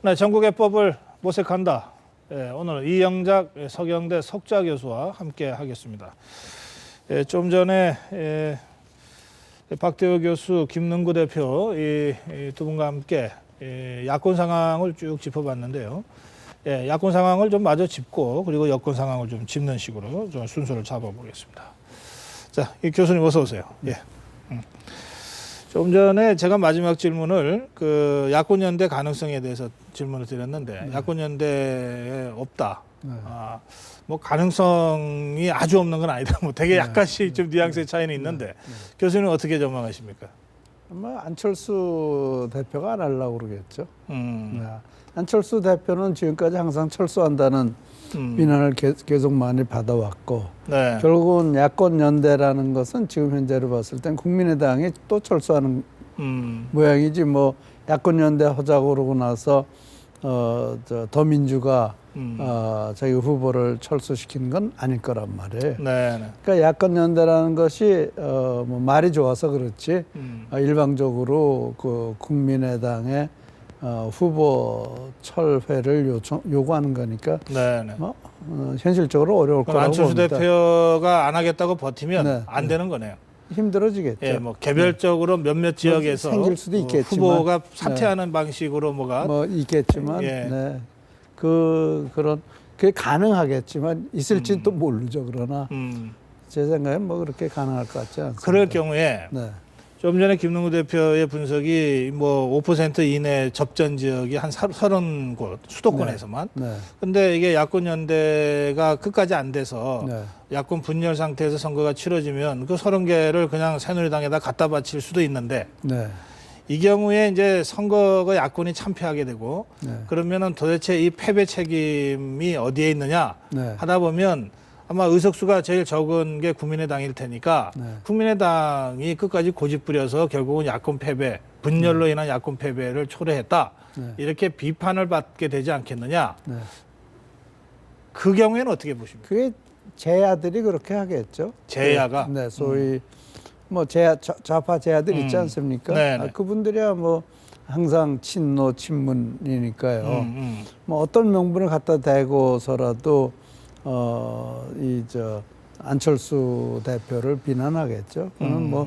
네, 전국의 법을 모색한다. 예, 오늘 이영작 서경대 석좌 교수와 함께 하겠습니다. 예, 좀 전에 박대호 교수, 김능구 대표 이 두 분과 함께 야권 상황을 쭉 짚어봤는데요. 예, 야권 상황을 좀 마저 짚고 그리고 여권 상황을 좀 짚는 식으로 좀 순서를 잡아보겠습니다. 자, 이 교수님 어서 오세요. 예. 좀 전에 제가 마지막 질문을 그 야권 연대 가능성에 대해서 질문을 드렸는데 야권 연대에 없다. 뭐 가능성이 아주 없는 건 아니다. 뭐 되게 약간씩 좀 뉘앙스의 차이는 있는데 교수님 어떻게 전망하십니까? 아마 안철수 대표가 안 하려고 그러겠죠. 안철수 대표는 지금까지 항상 철수한다는 비난을 계속 많이 받아왔고 네. 결국은 야권 연대라는 것은 지금 현재로 봤을 땐 국민의당이 또 철수하는 모양이지 뭐 야권 연대 하자고 그러고 나서 더민주가 자기 후보를 철수시킨 건 아닐 거란 말이에요. 네. 그러니까 야권 연대라는 것이 뭐 말이 좋아서 그렇지 일방적으로 그 국민의당의 후보 철회를 요구하는 거니까 네네. 뭐 현실적으로 어려울 거라고 안철수 봅니다. 대표가 안 하겠다고 버티면 네, 안 되는 거네요. 힘들어지겠죠. 예, 뭐 개별적으로 몇몇 지역에서 생길 수도 있겠지만 후보가 사퇴하는 방식으로 뭐 있겠지만 예. 네. 그게 가능하겠지만 있을지도 모르죠. 그러나 제 생각엔 뭐 그렇게 가능할 것 같지 않습니다. 그럴 경우에 네. 좀 전에 김능구 대표의 분석이 뭐 5% 이내 접전 지역이 한 30곳 수도권에서만. 네. 근데 이게 야권 연대가 끝까지 안 돼서 네. 야권 분열 상태에서 선거가 치러지면 그 30개를 그냥 새누리당에다 갖다 바칠 수도 있는데 네. 이 경우에 이제 선거가 야권이 참패하게 되고 네. 그러면은 도대체 이 패배 책임이 어디에 있느냐 네. 하다 보면 아마 의석수가 제일 적은 게 국민의당일 테니까 네. 국민의당이 끝까지 고집 부려서 결국은 야권 패배, 분열로 인한 야권 패배를 초래했다. 네. 이렇게 비판을 받게 되지 않겠느냐. 네. 그 경우에는 어떻게 보십니까? 그게 제야들이 그렇게 하겠죠. 제야가? 네, 소위 뭐 좌파 제야들 있지 않습니까? 네네. 그분들이야 뭐 항상 친노 친문이니까요. 뭐 어떤 명분을 갖다 대고서라도 안철수 대표를 비난하겠죠. 그거는 뭐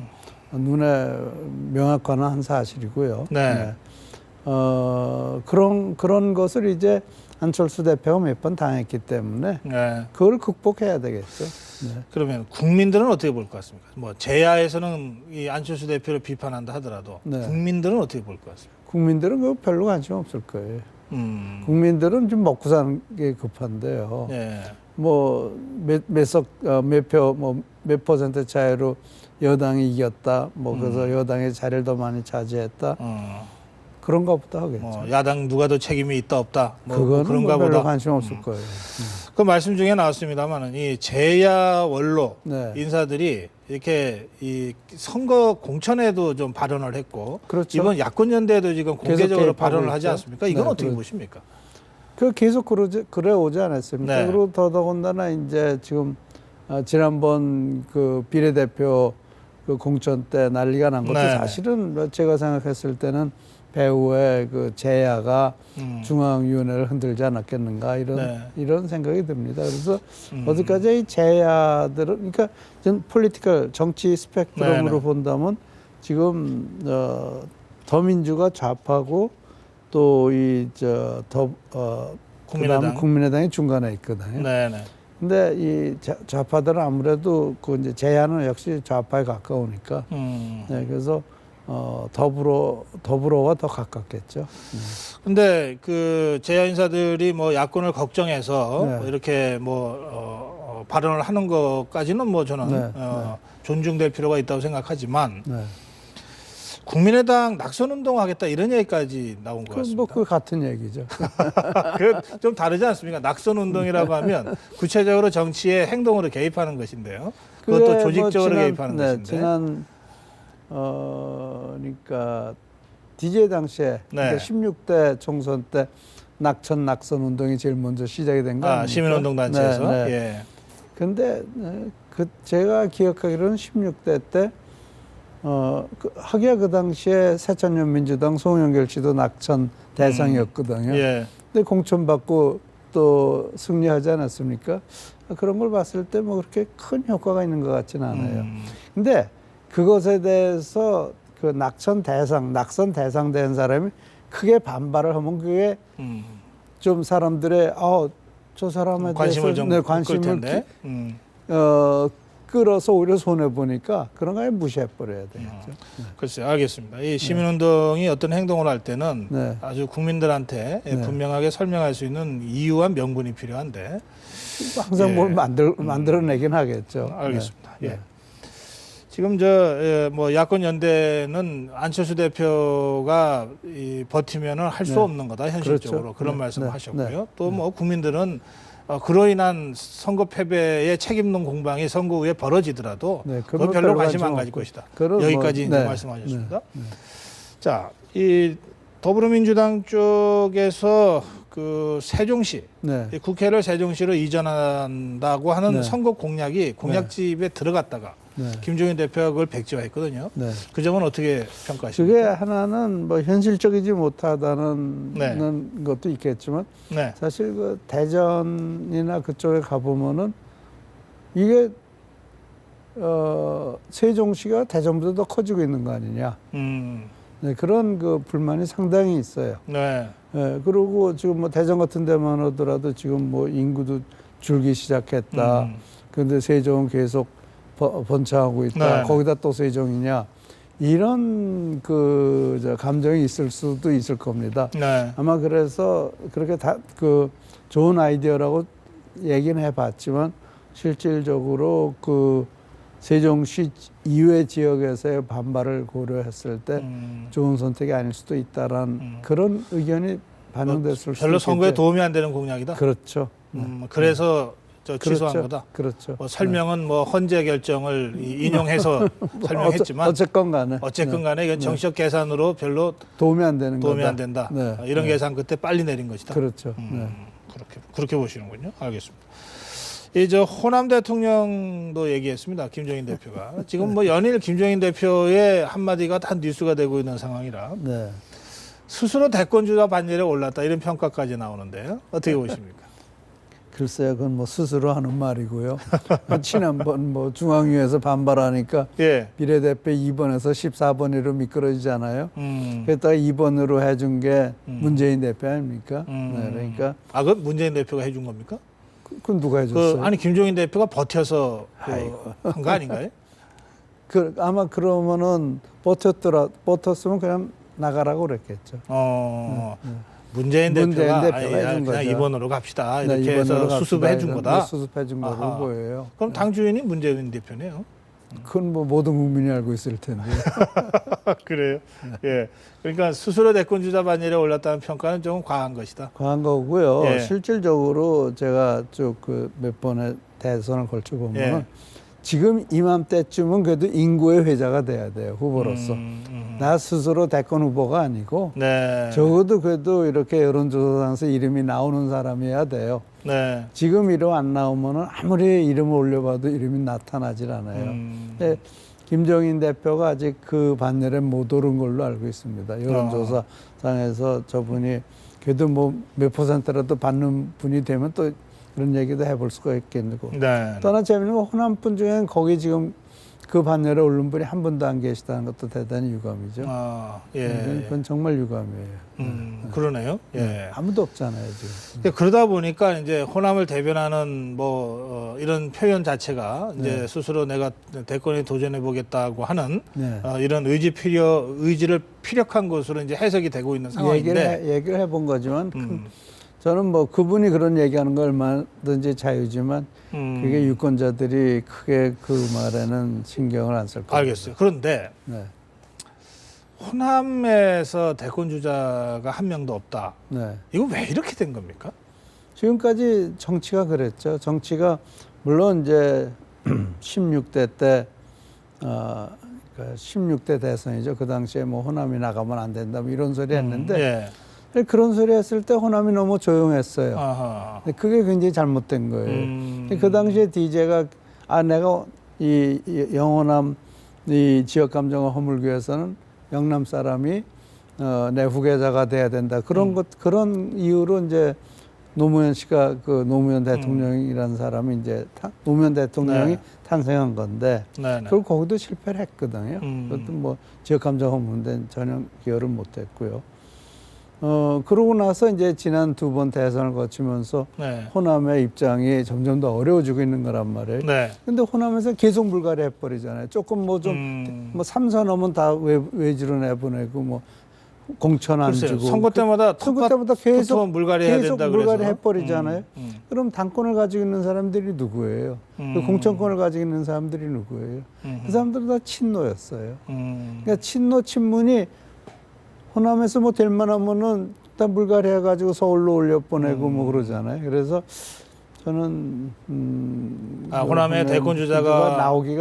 눈에 명확한 한 사실이고요. 네. 네. 그런 것을 이제 안철수 대표가 몇 번 당했기 때문에 네. 그걸 극복해야 되겠죠. 네. 그러면 국민들은 어떻게 볼 것 같습니까? 뭐 제야에서는 이 안철수 대표를 비판한다 하더라도 네. 국민들은 어떻게 볼 것 같습니까? 국민들은 그거 별로 관심 없을 거예요. 국민들은 좀 먹고 사는 게 급한데요. 네. 뭐 몇 퍼센트 차이로 여당이 이겼다. 뭐 그래서 여당의 자리를 더 많이 차지했다. 그런가 보다 하겠죠. 뭐 야당 누가 더 책임이 있다 없다. 뭐 그거는 그런가 뭐 별로 보다. 관심 없을 거예요. 그 말씀 중에 나왔습니다만은 이 제야 원로 네. 인사들이 이렇게 이 선거 공천에도 좀 발언을 했고 그렇죠. 이번 야권 연대에도 지금 공개적으로 개입하고 발언을 하지 있죠. 않습니까? 이건 네, 어떻게 그렇죠. 보십니까? 그 계속 그래 오지 않았습니까? 네. 그리고 더더군다나 이제 지금 지난번 그 비례대표 그 공천 때 난리가 난 것도 네. 사실은 제가 생각했을 때는 배우의 그 제야가 중앙위원회를 흔들지 않았겠는가 이런 생각이 듭니다. 그래서 어디까지 이 제야들은 그러니까 전 폴리티컬 정치 스펙트럼으로 본다면 지금 더민주가 좌파고 또 그다음 국민의당이 중간에 있거든요. 네네. 근데 이 좌파들은 아무래도 그 이제 제야는 역시 좌파에 가까우니까. 네, 그래서 더불어와 더 가깝겠죠. 근데 그 제야 인사들이 뭐 야권을 걱정해서 네. 뭐 이렇게 뭐 발언을 하는 것까지는 뭐 저는 네. 존중될 필요가 있다고 생각하지만 네. 국민의당 낙선 운동하겠다 이런 얘기까지 나온 것 같습니다. 그 같은 얘기죠. 그 좀 다르지 않습니까? 낙선 운동이라고 하면 구체적으로 정치에 행동으로 개입하는 것인데요. 그것도 조직적으로 개입하는 것인데. 지난 그러니까 DJ 당시에 네. 16대 총선 때 낙선 운동이 제일 먼저 시작이 된 거 아닙니까? 시민운동 단체에서. 네, 네. 예. 근데 제가 기억하기로는 16대 때 하기야 그 당시에 새천년민주당 송영길 씨도 낙천 대상이었거든요. 예. 근데 공천받고 또 승리하지 않았습니까? 그런 걸 봤을 때 뭐 그렇게 큰 효과가 있는 것 같지는 않아요. 근데 그것에 대해서 그 낙선 대상 된 사람이 크게 반발을 하면 그게 좀 사람들의 저 사람에 관심을 대해서 좀 관심을 끌 텐데. 끌어서 오히려 손해 보니까 그런 거에 무시해 버려야 되겠죠. 글쎄요, 알겠습니다. 이 시민운동이 어떤 행동을 할 때는 네. 아주 국민들한테 네. 분명하게 설명할 수 있는 이유와 명분이 필요한데. 항상 예. 뭘 만들어내긴 하겠죠. 알겠습니다. 네. 예. 지금 뭐 야권 연대는 안철수 대표가 버티면은 할 수 네. 없는 거다 현실적으로 그렇죠. 그런 네. 말씀하셨고요. 네. 또 뭐 국민들은 그로 인한 선거 패배에 책임론 공방이 선거 후에 벌어지더라도 네, 그건 별로 관심 안 가질 없고. 것이다. 그건 여기까지 뭐, 이제 네. 말씀하셨습니다. 네. 자, 이 더불어민주당 쪽에서 그 세종시 네. 이 국회를 세종시로 이전한다고 하는 네. 선거 공약집에 들어갔다가 네. 김종인 대표가 그걸 백지화했거든요. 네. 그 점은 어떻게 평가하십니까? 그게 하나는 뭐 현실적이지 못하다는 네. 것도 있겠지만 네. 사실 그 대전이나 그쪽에 가보면은 이게 세종시가 대전보다 더 커지고 있는 거 아니냐. 네, 그런 그 불만이 상당히 있어요. 네. 예, 그리고 지금 뭐 대전 같은 데만 하더라도 지금 뭐 인구도 줄기 시작했다. 그런데 세종은 계속 번창하고 있다. 네. 거기다 또 세종이냐. 이런 그 감정이 있을 수도 있을 겁니다. 네. 아마 그래서 그렇게 다 그 좋은 아이디어라고 얘기는 해봤지만 실질적으로 그 세종시 이외 지역에서의 반발을 고려했을 때 좋은 선택이 아닐 수도 있다라는 그런 의견이 반영됐을 수도 있겠죠. 별로 선거에 도움이 안 되는 공약이다. 그렇죠. 그래서 취소한 그렇죠. 거다. 그렇죠. 뭐 설명은 뭐 헌재 결정을 인용해서 설명했지만 어쨌건 간에 이건 정치적 계산으로 별로 도움이 안 되는 도움이 거다. 안 된다. 네. 이런 계산 그때 빨리 내린 것이다. 그렇죠. 그렇게 보시는군요. 알겠습니다. 저 호남 대통령도 얘기했습니다. 김종인 대표가 지금 뭐 연일 김종인 대표의 한마디가 다 뉴스가 되고 있는 상황이라 네. 스스로 대권 주자 반열에 올랐다 이런 평가까지 나오는데요. 어떻게 보십니까? 글쎄요, 그건 뭐 스스로 하는 말이고요. 지난번 뭐 중앙위에서 반발하니까 예. 비례대표 2번에서 14번으로 미끄러지잖아요. 그랬다가 2번으로 해준 게 문재인 대표 아닙니까? 네, 그러니까 그 문재인 대표가 해준 겁니까? 그건 누가 해줬어요? 아니 김종인 대표가 버텨서 한 거 아닌가요? 아마 그러면은 버텼으면 그냥 나가라고 그랬겠죠. 문재인 대표가 해준 그냥 거죠. 2번으로 갑시다. 네, 이렇게 해서 갑시다. 수습해 준 거다. 수습해 준 거로 보여요. 그럼 당 주인이 문재인 대표네요. 그건 뭐 모든 국민이 알고 있을 텐데. 그래요? 예. 그러니까 스스로 대권 주자 반열에 올랐다는 평가는 좀 과한 것이다. 과한 거고요. 예. 실질적으로 제가 쭉 그 몇 번의 대선을 걸쳐 보면 예. 지금 이맘때쯤은 그래도 인구의 회자가 돼야 돼요. 후보로서. 나 스스로 대권 후보가 아니고 네. 적어도 그래도 이렇게 여론조사상에서 이름이 나오는 사람이어야 돼요. 네. 지금 이름 안 나오면은 아무리 이름을 올려봐도 이름이 나타나질 않아요. 네, 김종인 대표가 아직 그 반열에 못 오른 걸로 알고 있습니다. 여론조사상에서 저분이 그래도 뭐 몇 퍼센트라도 받는 분이 되면 또 그런 얘기도 해볼 수가 있겠고. 네. 또 하나 재미있는 건 호남 분 중엔 거기 지금 그 반열에 오른 분이 한 분도 안 계시다는 것도 대단히 유감이죠. 예. 그건 정말 유감이에요. 그러네요. 예. 아무도 없잖아요 지금. 그러다 보니까 이제 호남을 대변하는 이런 표현 자체가 이제 스스로 내가 대권에 도전해 보겠다고 하는 이런 의지를 피력한 것으로 이제 해석이 되고 있는 상황인데 얘기를 해본 거지만 저는 뭐 그분이 그런 얘기하는 거 얼마든지 자유지만 그게 유권자들이 크게 그 말에는 신경을 안 쓸 거예요. 알겠어요. 그런데 호남에서 대권 주자가 한 명도 없다. 이거 왜 이렇게 된 겁니까? 지금까지 정치가 그랬죠. 정치가 물론 이제 16대 때 16대 대선이죠. 그 당시에 뭐 호남이 나가면 안 된다 뭐 이런 소리 했는데 그런 소리 했을 때 호남이 너무 조용했어요. 근데 그게 굉장히 잘못된 거예요. 그 당시에 DJ가 내가 이 영호남 이 지역 감정을 허물기 위해서는 영남 사람이 내 후계자가 돼야 된다. 그런 이유로 이제 노무현 씨가 그 노무현 대통령이라는 사람이 이제 노무현 대통령이 네. 탄생한 건데 네네. 그걸 거기도 실패를 했거든요. 음. 그것도 뭐 지역 감정 허물은 전혀 기여를 못했고요. 그러고 나서 이제 지난 2번 대선을 거치면서 네. 호남의 입장이 점점 더 어려워지고 있는 거란 말이에요. 네. 근데 호남에서 계속 불가리 해버리잖아요. 조금 뭐 좀 뭐 3선 넘으면 다 외지로 내보내고 뭐 공천 안 글쎄요. 주고 선거 때마다 선거 때마다 계속 물갈이 해야 된다 물갈이 그래서. 해버리잖아요. 그럼 당권을 가지고 있는 사람들이 누구예요? 그 공천권을 가지고 있는 사람들이 누구예요? 그 사람들은 다 친노였어요. 그러니까 친노 친문이 호남에서 뭐 될 만하면은 다 물갈이 해가지고 서울로 올려보내고 뭐 그러잖아요. 그래서 저는 호남의 대권 주자가 나오기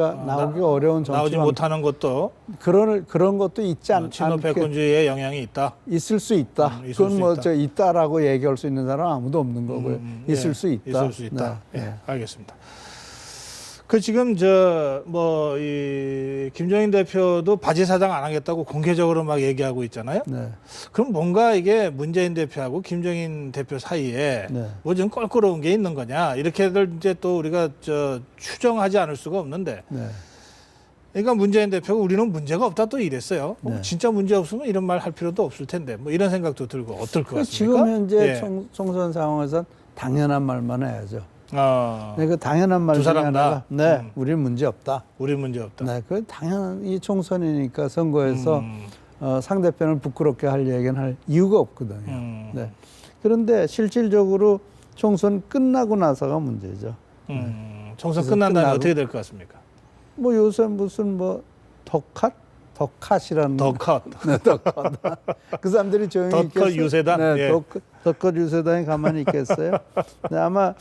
어려운 정치가 나오지 못하는 것도 그런 것도 있지 친노 패권주의의 영향이 있다. 있을 수 있다. 있을 그건 수 뭐 있다. 저 있다라고 얘기할 수 있는 사람 아무도 없는 거고요. 있을 수 있다. 있을 수 있다. 네. 예, 알겠습니다. 그 지금 이 김종인 대표도 바지 사장 안 하겠다고 공개적으로 막 얘기하고 있잖아요. 네. 그럼 뭔가 이게 문재인 대표하고 김종인 대표 사이에 네. 뭐 좀 껄끄러운 게 있는 거냐 이렇게들 이제 또 우리가 추정하지 않을 수가 없는데. 네. 그러니까 문재인 대표가 우리는 문제가 없다 또 이랬어요. 네. 진짜 문제 없으면 이런 말 할 필요도 없을 텐데 뭐 이런 생각도 들고 어떨 것 같습니까? 지금 현재 예. 총선 상황에선 당연한 말만 해야죠. 네, 그 당연한 말 두 중에 사람 다? 하나가 네, 우리는 문제 없다. 우리 문제 없다. 네, 그 당연한 이 총선이니까 선거에서 상대편을 부끄럽게 할 얘기는 할 이유가 없거든요. 네. 그런데 실질적으로 총선 끝나고 나서가 문제죠. 총선 그래서 끝난 다음에 끝나고. 어떻게 될 것 같습니까? 뭐 요새 무슨 뭐 덕컷이라는 더컷. 네, 덕컷. 그 사람들이 조용히 덕컷 있겠어요? 유세단? 네, 예. 덕컷 유세단이 가만히 있겠어요? 네, 아마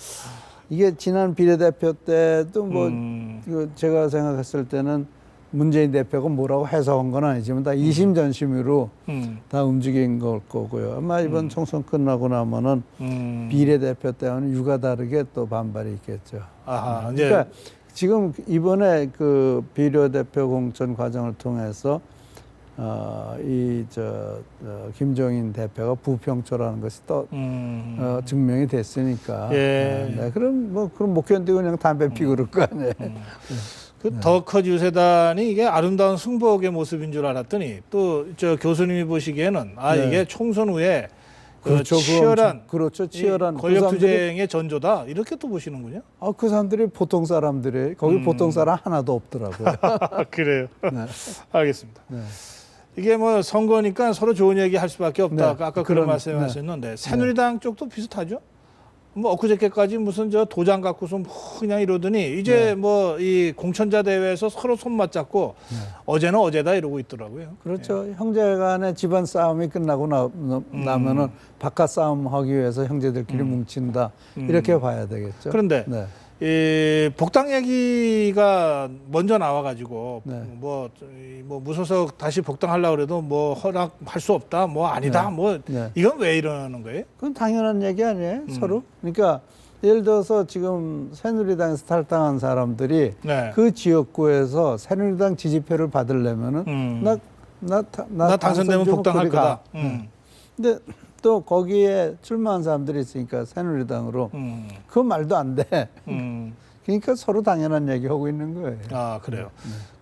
이게 지난 비례대표 때도 뭐 제가 생각했을 때는 문재인 대표가 뭐라고 해석한 건 아니지만 다 이심전심으로 다 움직인 걸 거고요. 아마 이번 총선 끝나고 나면은 비례대표 때와는 유가 다르게 또 반발이 있겠죠. 아하, 이제 그러니까 지금 이번에 그 비례대표 공천 과정을 통해서 김종인 대표가 부평초라는 것이 또 증명이 됐으니까. 예. 네, 그럼 못 견디고 그냥 담배 피고 그럴 거 아니에요. 그 더컷 유세단이 이게 아름다운 승복의 모습인 줄 알았더니 또 교수님이 보시기에는 네. 이게 총선 후에 그렇죠. 치열한 치열한 권력 그 사람들이- 투쟁의 전조다 이렇게 또 보시는군요. 그 사람들이 보통 사람들이 거기 보통 사람 하나도 없더라고요. 그래요. 네. 알겠습니다. 네. 이게 뭐 선거니까 서로 좋은 얘기 할 수밖에 없다. 네. 아까 그런 그런- 말씀하셨는데 새누리당 쪽도 비슷하죠. 뭐 엊그저께까지 무슨 도장 갖고서 뭐 그냥 이러더니 이제 뭐 이 공천자 대회에서 서로 손 맞잡고 어제는 어제다 이러고 있더라고요. 그렇죠. 형제간의 집안 싸움이 끝나고 나면은 바깥 싸움 하기 위해서 형제들끼리 뭉친다 이렇게 봐야 되겠죠. 그런데 네. 이 복당 얘기가 먼저 나와가지고 네. 뭐 무소속 다시 복당하려고 그래도 뭐 허락할 수 없다, 뭐 아니다, 네. 뭐 네. 이건 왜 이러는 거예요? 그건 당연한 얘기 아니에요, 서로. 그러니까 예를 들어서 지금 새누리당에서 탈당한 사람들이 네. 그 지역구에서 새누리당 지지표를 받으려면은 나 당선되면 좀 복당할 그리 가. 거다. 근데 또 거기에 출마한 사람들이 있으니까 새누리당으로 그 말도 안 돼. 그러니까 서로 당연한 얘기 하고 있는 거예요. 아 그래요.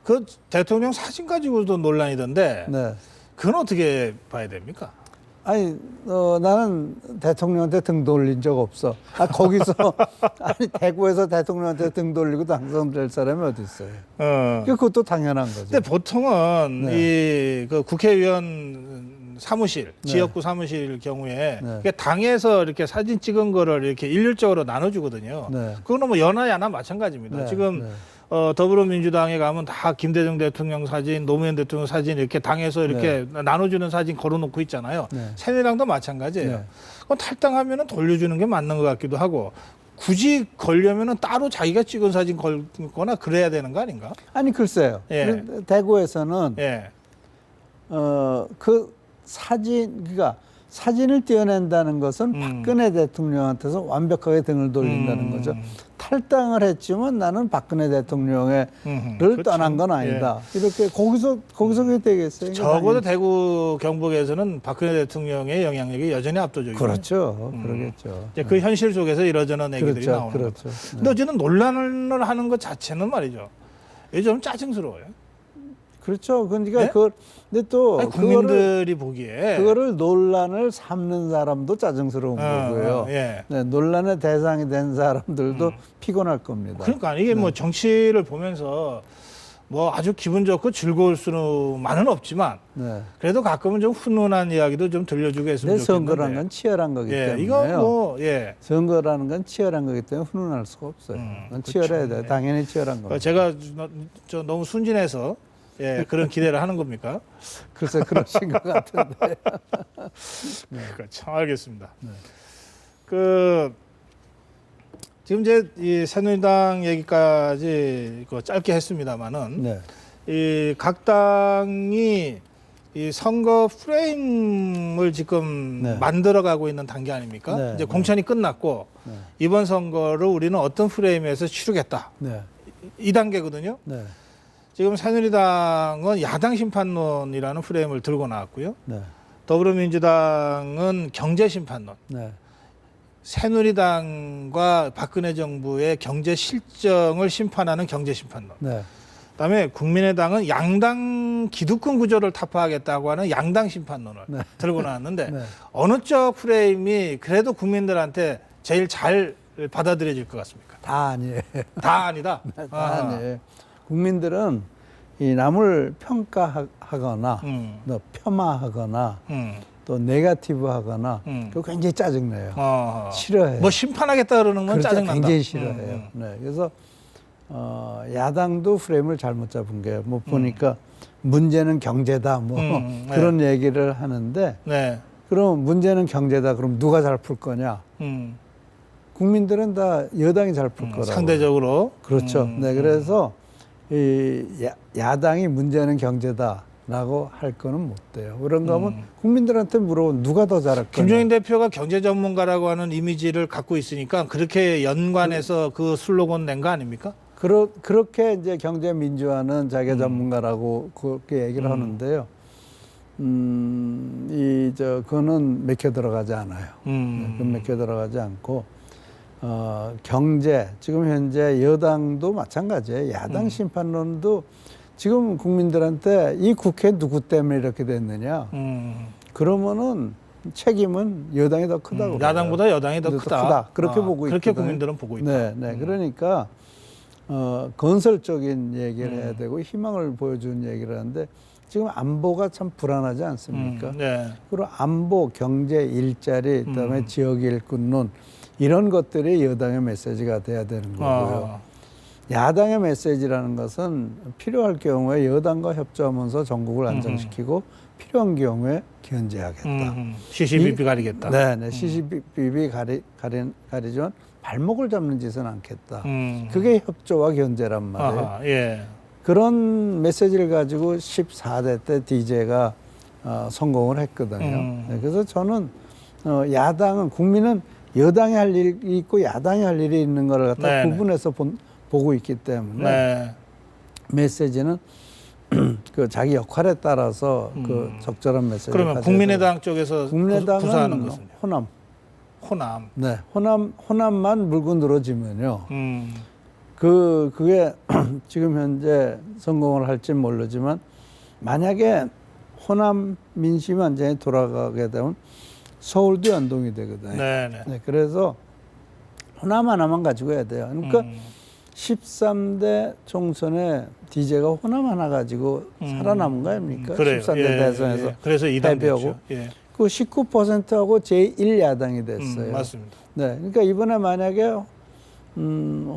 그 대통령 사진 가지고도 논란이던데 네. 그건 어떻게 봐야 됩니까? 아니 나는 대통령한테 등 돌린 적 없어. 거기서 아니 대구에서 대통령한테 등 돌리고 당선될 사람이 어디 있어요? 그것도 당연한 거죠. 근데 보통은 네. 그 국회의원 사무실, 네. 지역구 사무실 경우에 네. 이게 당에서 이렇게 사진 찍은 거를 이렇게 일률적으로 나눠주거든요. 네. 그거는 뭐 여나 야나 마찬가지입니다. 네. 지금 네. 더불어민주당에 가면 다 김대중 대통령 사진, 노무현 대통령 사진 이렇게 당에서 이렇게 나눠주는 사진 걸어놓고 있잖아요. 네. 새누리당도 마찬가지예요. 네. 그건 탈당하면은 돌려주는 게 맞는 것 같기도 하고 굳이 걸려면은 따로 자기가 찍은 사진 걸거나 그래야 되는 거 아닌가? 아니 글쎄요. 예. 대구에서는 예. 그 사진 그러니까 사진을 띄어낸다는 것은 음. 박근혜 대통령한테서 완벽하게 등을 돌린다는 거죠. 탈당을 했지만 나는 박근혜 대통령을 그렇죠. 떠난 건 아니다. 이렇게 거기서 그게 되겠어요. 적어도 대구 경북에서는 박근혜 대통령의 영향력이 여전히 압도적이죠. 그렇죠. 그러겠죠. 이제 그 현실 속에서 이러저런 얘기들이 그렇죠. 나오는 거죠. 그렇죠. 근데 어쨌든 논란을 하는 것 자체는 말이죠. 이게 좀 짜증스러워요. 그렇죠. 그러니까 네? 근데 또 아니, 국민들이 보기에 그거를 논란을 삼는 사람도 짜증스러운 거고요. 예. 네, 논란의 대상이 된 사람들도 피곤할 겁니다. 그러니까 이게 뭐 정치를 보면서 뭐 아주 기분 좋고 즐거울 수만은 없지만 네. 그래도 가끔은 좀 훈훈한 이야기도 좀 들려주고 했으면 근데 좋겠는데. 선거라는 건 치열한 거기 예, 때문에요. 이거 뭐 예. 선거라는 건 치열한 거기 때문에 훈훈할 수가 없어요. 그건 그렇죠. 치열해야 돼요. 당연히 치열한 거예요. 제가 저 너무 순진해서 예, 그런 기대를 하는 겁니까? 글쎄 그러신 것 같은데. 그러니까 참 알겠습니다. 그 지금 이제 이 새누리당 얘기까지 그 짧게 했습니다만은 네. 이 각 당이 이 선거 프레임을 지금 네. 만들어가고 있는 단계 아닙니까? 네, 이제 네. 공천이 끝났고 네. 이번 선거를 우리는 어떤 프레임에서 치르겠다. 네. 이 단계거든요. 네. 지금 새누리당은 야당 심판론이라는 프레임을 들고 나왔고요. 네. 더불어민주당은 경제 심판론. 네. 새누리당과 박근혜 정부의 경제 실정을 심판하는 경제 심판론. 네. 그다음에 국민의당은 양당 기득권 구조를 타파하겠다고 하는 양당 심판론을 네. 들고 나왔는데 네. 어느 쪽 프레임이 그래도 국민들한테 제일 잘 받아들여질 것 같습니까? 다 아니에요. 다 아니다. 다 아하. 아니에요. 국민들은 이 남을 평가하거나 또 폄하하거나 또 네거티브하거나 그거 굉장히 짜증내요. 어허. 싫어해요. 뭐 심판하겠다 그러는 건 그렇죠. 짜증난다. 굉장히 싫어해요. 네. 그래서 야당도 프레임을 잘못 잡은 게요. 뭐 보니까 문제는 경제다 뭐 네. 그런 얘기를 하는데 네. 그럼 문제는 경제다. 그럼 누가 잘 풀 거냐? 국민들은 다 여당이 잘 풀 거라고. 상대적으로. 그렇죠. 네. 그래서 이 야당이 문제는 경제다라고 할 거는 못 돼요. 그런가 하면 국민들한테 물어보면 누가 더 잘할 거냐. 김종인 대표가 경제 전문가라고 하는 이미지를 갖고 있으니까 그렇게 연관해서 그 슬로건 낸 거 아닙니까? 그렇게 이제 경제 민주화는 자기 전문가라고 그렇게 얘기를 하는데요. 그거는 맥혀 들어가지 않아요. 네, 그건 맥혀 들어가지 않고, 경제, 지금 현재 여당도 마찬가지예요. 야당 심판론도 지금 국민들한테 이 국회 누구 때문에 이렇게 됐느냐. 그러면은 책임은 여당이 더 크다고. 야당보다 여당이 더 크다. 그렇게 보고 있거든요. 그렇게 국민들은 보고 있다. 네, 네. 그러니까 건설적인 얘기를 해야 되고 희망을 보여주는 얘기를 하는데 지금 안보가 참 불안하지 않습니까? 네. 그리고 안보, 경제, 일자리, 그다음에 지역 일꾼론 이런 것들이 여당의 메시지가 돼야 되는 거고요. 야당의 메시지라는 것은 필요할 경우에 여당과 협조하면서 전국을 안정시키고 필요한 경우에 견제하겠다. CCBB 가리겠다. 네, 네. CCBB 가리지만 발목을 잡는 짓은 않겠다. 그게 협조와 견제란 말이에요. 아하, 예. 그런 메시지를 가지고 14대 때 DJ가 성공을 했거든요. 네, 그래서 저는 야당은 국민은 여당이 할 일이 있고 야당이 할 일이 있는 걸 갖다 네네. 구분해서 보고 있기 때문에 네. 메시지는 그 자기 역할에 따라서 그 적절한 메시지를 그러면 가져야 국민의당 쪽에서 국민의당은 구사하는 것은 호남. 호남. 네, 호남만 물고 늘어지면요. 음. 그게 지금 현재 성공을 할지 모르지만 만약에 호남 민심이 완전히 돌아가게 되면 서울도 연동이 되거든요. 네네. 네, 그래서 호남 하나만 가지고 해야 돼요. 그러니까 13대 총선에 DJ가 호남 하나 가지고 살아남은 거 아닙니까? 그래요. 13대 예, 대선에서 예. 그래서 2당 패배하고 됐죠. 예. 그 19%하고 제1야당이 됐어요. 맞습니다. 네, 그러니까 이번에 만약에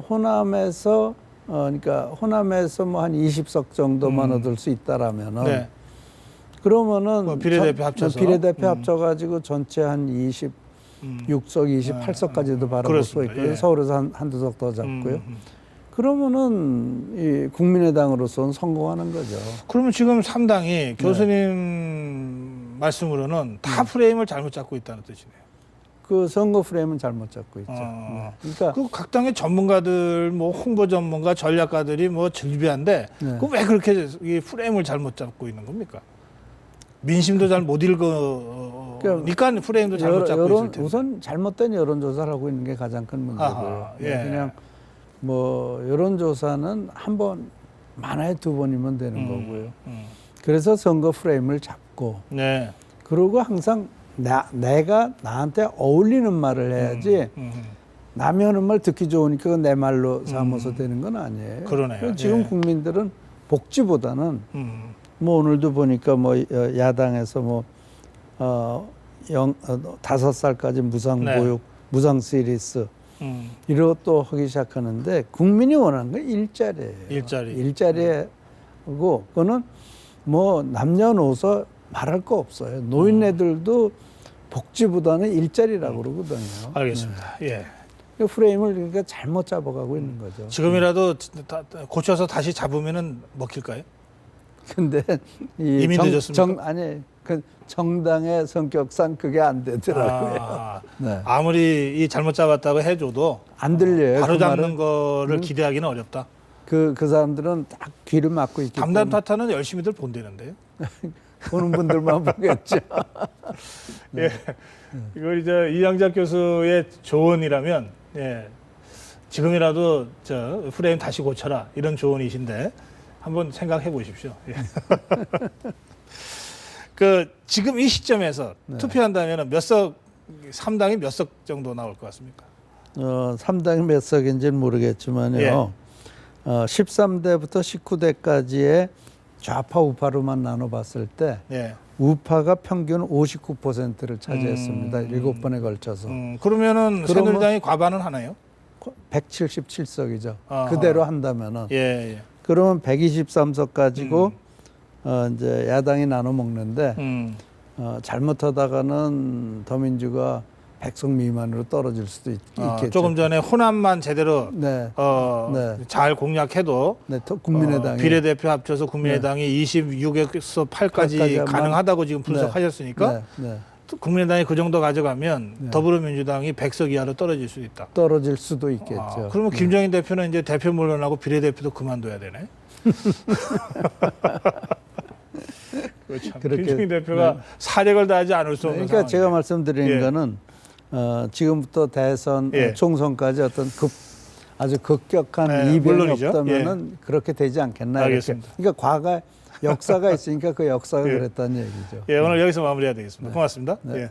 호남에서 그러니까 호남에서 뭐 한 20석 정도만 얻을 수 있다라면은 네. 그러면은 뭐 비례대표 합쳐서 비례대표 합쳐가지고 전체 한 26석, 28석까지도 바라볼 수 그렇습니다. 있고요. 예. 서울에서 한두 석 더 잡고요. 그러면은 이 국민의당으로서는 성공하는 거죠. 그러면 지금 3당이 교수님 말씀으로는 다 프레임을 잘못 잡고 있다는 뜻이네요. 그 선거 프레임은 잘못 잡고 있죠. 그러니까 그 각 당의 전문가들, 뭐 홍보 전문가, 전략가들이 뭐 즐비한데 네. 그 왜 그렇게 이 프레임을 잘못 잡고 있는 겁니까? 민심도 잘 못 읽으니까 프레임도 잘못 잡고 있을 텐데. 우선 잘못된 여론조사를 하고 있는 게 가장 큰 문제고요. 아하, 예. 그냥 뭐 여론조사는 한 번 많아야 두 번이면 되는 거고요. 그래서 선거 프레임을 잡고 네. 그리고 항상 내가 나한테 어울리는 말을 해야지 남이 하는 말 듣기 좋으니까 그건 내 말로 삼아서 되는 건 아니에요. 그러네요. 지금 예. 국민들은 복지보다는 뭐 오늘도 보니까 뭐 야당에서 5살까지 무상 네. 보육, 무상 시리스 이런 것도 하기 시작하는데 국민이 원하는 건 일자리예요. 일자리고 그거는 뭐 남녀노소 말할 거 없어요. 노인네들도 복지보다는 일자리라고 그러거든요. 알겠습니다. 예. 그 프레임을 그러니까 잘못 잡아가고 있는 거죠. 지금이라도 고쳐서 다시 잡으면은 먹힐까요? 근데 이미 늦었습니까? 그 정당의 성격상 그게 안 되더라고요. 네. 아무리 이 잘못 잡았다고 해줘도 안 들려요. 바로 그 잡는 말은. 거를 기대하기는 어렵다. 그 사람들은 딱 귀를 막고 있기 담당 때문에 타타는 열심히들 본다는데요. 보는 분들만 보겠죠. 예. 이걸 이제 이양작 교수의 조언이라면 예. 지금이라도 저 프레임 다시 고쳐라 이런 조언이신데 한번 생각해 보십시오. 예. 그 지금 이 시점에서 투표한다면 몇 석, 3당이 몇 석 정도 나올 것 같습니까? 3당이 몇 석인지는 모르겠지만요. 예. 13대부터 19대까지의 좌파 우파로만 나눠봤을 때 예. 우파가 평균 59%를 차지했습니다. 7번에 걸쳐서. 그러면은 그러면- 새누리당이 과반은 하나요? 177석이죠. 아하. 그대로 한다면은. 예. 예. 그러면 123석 가지고 이제 야당이 나눠 먹는데 잘못하다가는 더민주가 100석 미만으로 떨어질 수도 있겠죠. 조금 전에 호남만 제대로 네. 네. 잘 공략해도 네, 국민의당이 비례대표 합쳐서 국민의당이 26에서 8까지 까지만- 가능하다고 지금 분석하셨으니까 네, 네. 또 국민의당이 그 정도 가져가면 네. 더불어민주당이 100석 이하로 떨어질 수 있다. 떨어질 수도 있겠죠. 그러면 김정인 대표는 이제 대표 물러나고 비례대표도 그만둬야 되네. 그렇죠. 그렇게- 김정인 대표가 사력을 다하지 않을 수 없는 그러니까 제가 상황이네요. 말씀드리는 예. 거는 지금부터 대선, 예. 총선까지 어떤 아주 급격한 네, 이변이 물론이죠. 없다면은 그렇게 되지 않겠나. 이렇게. 알겠습니다. 그러니까 역사가 있으니까 그 역사가 예. 그랬다는 얘기죠. 예, 오늘 여기서 마무리해야 되겠습니다. 고맙습니다. 네. 예.